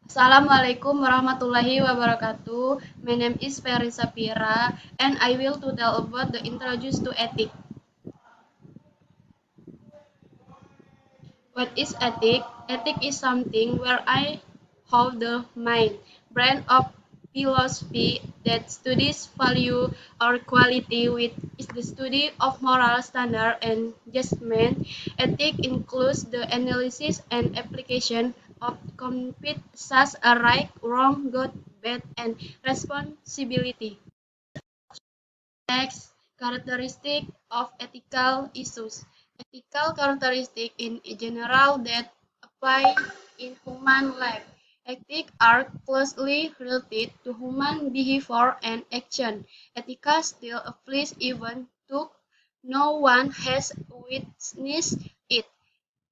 Assalamualaikum warahmatullahi wabarakatuh. My name is Ferry Sapira and I will to tell about the introduce to ethics. What is ethic? Ethic is something where I have the mind, brand of philosophy that studies value or quality with is the study of moral standard and judgment. Ethic includes the analysis and application of concepts such as right, wrong, good, bad, and responsibility. Next, characteristic of ethical issues. Ethical characteristics in general that apply in human life. Ethics are closely related to human behavior and action. Ethical still applies even though no one has witnessed it.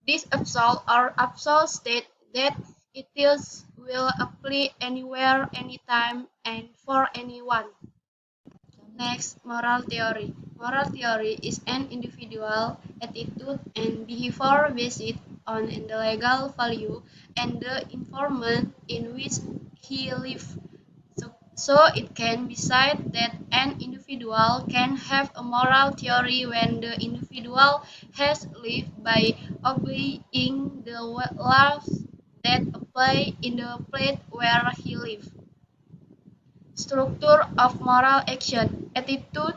This absolute state that it is will apply anywhere, anytime, and for anyone. Next, moral theory. Moral theory is an individual attitude and behavior based on the legal value and the environment in which he lives. So it can be said that an individual can have a moral theory when the individual has lived by obeying the laws that apply in the place where he lives. Structure of moral action. Attitude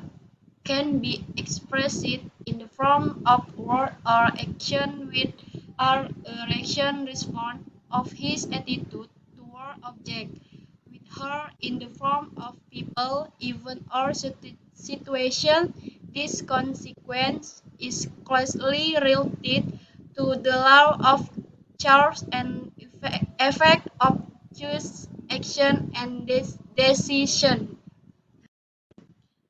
can be expressed in the form of word or action with our reaction response of his attitude toward object, with her in the form of people, event or situation. This consequence is closely related to the law of cause and effect of choice, action, and decision.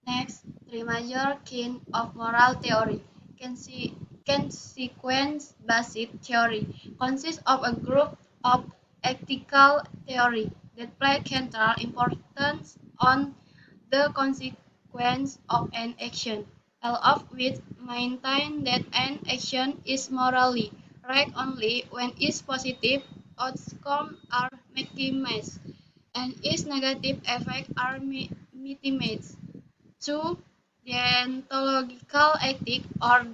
Next, three major kinds of moral theory. Consequence-based theory consists of a group of ethical theory that play central importance on the consequence of an action, all of which maintain that an action is morally right only when its positive outcomes are maximized and its negative effects are minimized. Two, deontological ethics or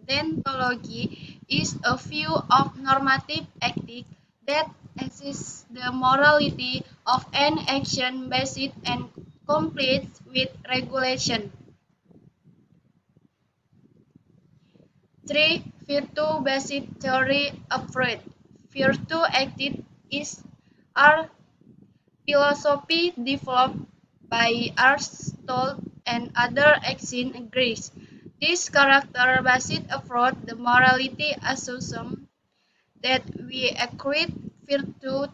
deontology is a view of normative ethics that assesses the morality of an action based and complete with regulation. Three, virtue-based theory approach. Virtue ethics is our philosophy developed by Aristotle and other ancient Greeks. This character-based approach the morality assumes that we acquire virtue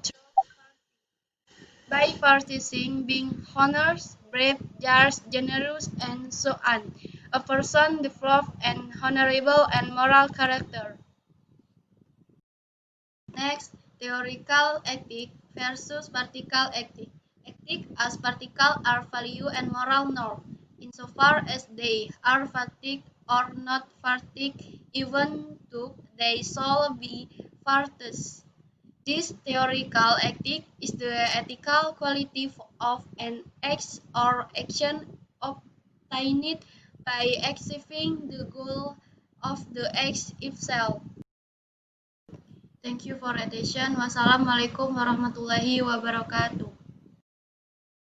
by practicing being honest, brave, just, generous, and so on. A person develops an honorable and moral character. Next, theoretical ethics versus practical ethics. Ethics as practical are value and moral norms, insofar as they are valid or not valid, even though they shall be virtues. This theoretical ethic is the ethical quality of an act or action obtained by achieving the goal of the act itself. Thank you for attention. Wassalamualaikum warahmatullahi wabarakatuh.